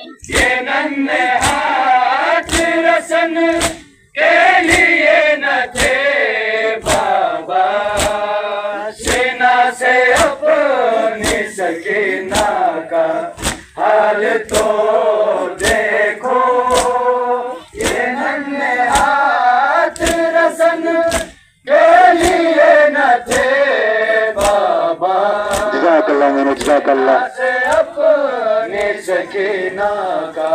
ये नन्हे हाथ रसन के लिए न थे बाबा, सीना से अपनी सकीना का हाल तो देखो। ये नन्हे हाथ रसन के लिए न थे बाबा, जज़ाकल्लाह से अपनी सकीना का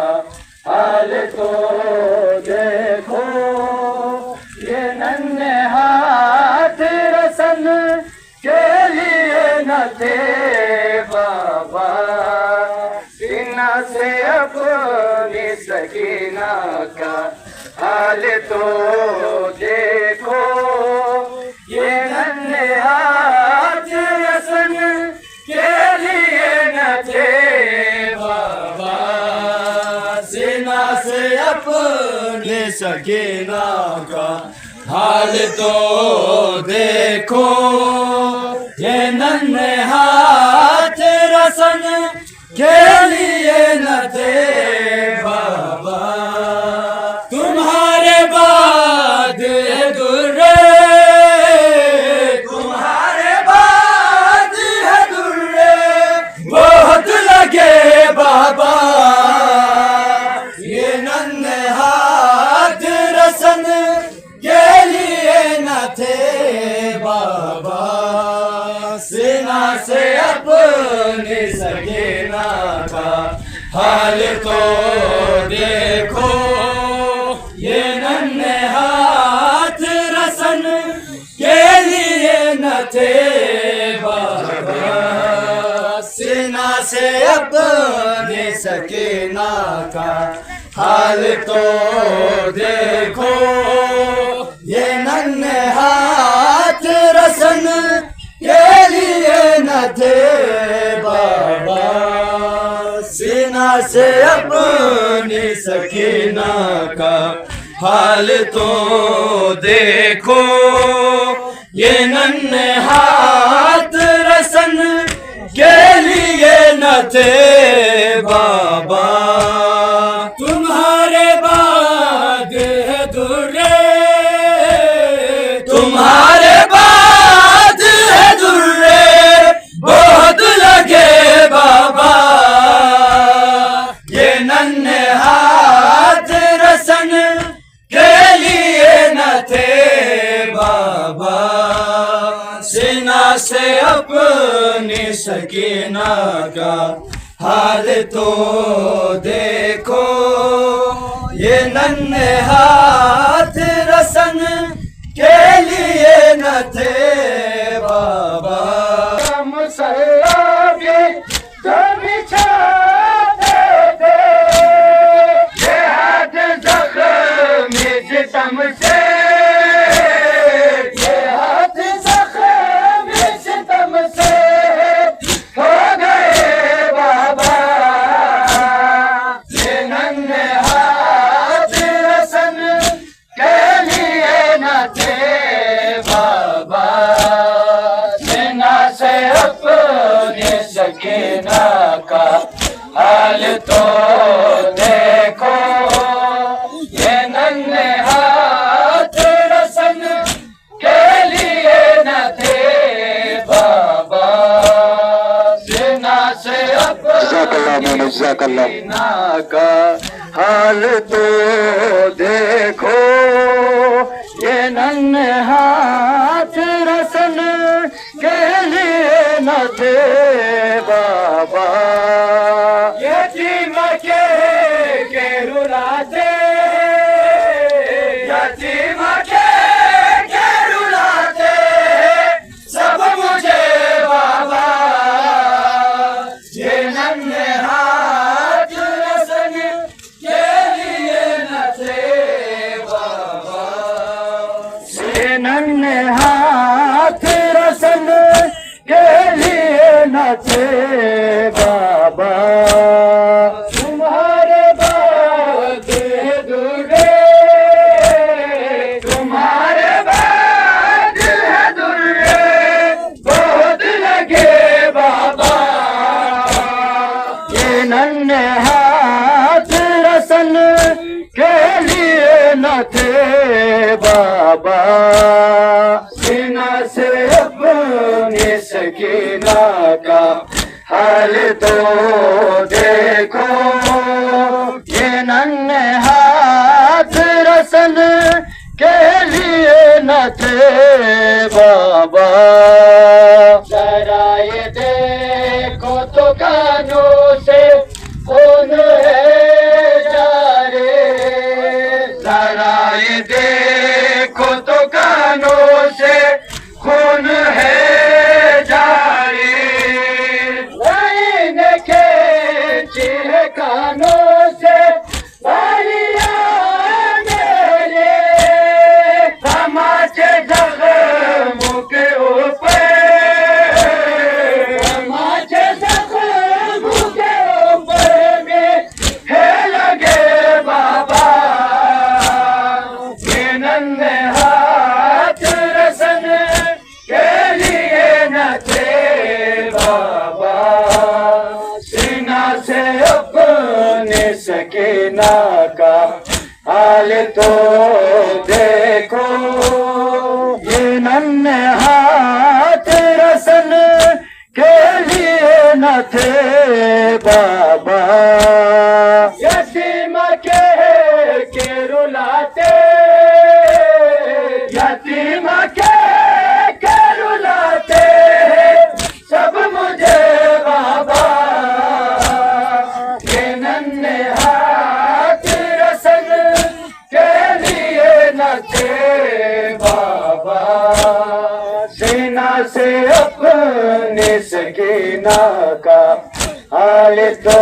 हाल तो देखो। ये नन्हे हाथ रसन के लिए न थे बाबा, सीना से अपनी सकीना का हाल तो देखो। ये नन्हे हाथ रसन के लिए न थे बाबा, सीना से अपनी सकीना का हाल तो देखो। ये नन्हे हाथ रसन के लिए न थे बाबा, तुम्हारे बाद है दुर्रे, तुम्हारे बाद है दुर्रे बहुत लगे बाबा। ये नन्हे हाथ रसन के लिए न थे बाबा, सीना से अपनी सकीना का हाल तो देखो। ये नन्हे हाथ रसन के लिए न थे बाबा, सीना से अपनी सकीना का हाल तो देखो। ये नन्हे हाथ रसन के लिए न थे बाबा, सीना से अपनी सकीना का हाल तो देखो। ये नन्हे हाथ रसन के लिए न थे बाबा, तुम्हारे बाद है दुर्रे, तुम्हारे बाद है दुर्रे बहुत लगे बाबा। ये नन्हे हाथ रसन के लिए न थे बाबा, सीना से अपनी सकीना का हाल तो देखो। ये नन्हे हाथ रसन के लिए न थे बाबा, मुसल्ला भी तो बिछाते थे। ये हाथ जख्मी सितम से, ये हाथ जख्मी सितम से हो गए बाबा। ये नन्हे हाथ रसन के लिए न थे बाबा, सीना से अपनी सकीना का हाल तो देखो। ये नन्हे हाथ रसन के लिए न थे बाबा, सीना से अपनी सकीना का हाल तो देखो। ये नन्हे हाथ रसन के लिए न थे बाबा, यतीम के रुलाते, यतीम के रुलाते सब मुझे बाबा। ये नन्हे हाथ रसन के लिए न थे बाबा, ये नन्हे हाथ रसन के लिए न थे बाबा, तुम्हारे बाद है दुर्रे, तुम्हारे बाद है दुर्रे बहुत लगे बाबा। ये नन्हे हाथ न थे बाबा, सीना से अपनी सकीना का हाल तो देखो, ये नन्हे हाथ रसन के लिए न थे बाबा। जरा ये देखो तो कानों से खून है जारे, जरा ये देखो तो कानों से खून है जारे, लाइन खींची है कानों से बालियां मेरे, तमाचे जख्मों के ऊपर, तमाचे जख्मों के ऊपर में है लगे बाबा, ये नन्हे हाथ रसन के लिए न थे बाबा, सीना से अपने सकीना का हाल तो देखो, ये नन्हे हाथ रसन के लिए न थे बाबा। यतीम के रुलाते, यतीम के रुलाते सब मुझे बाबा, ये नन्हे हाथ रसन के लिए न थे बाबा, सीना से अपने सकीना का हाल तो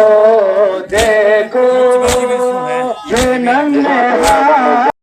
देखो, ये नन्हे हाथ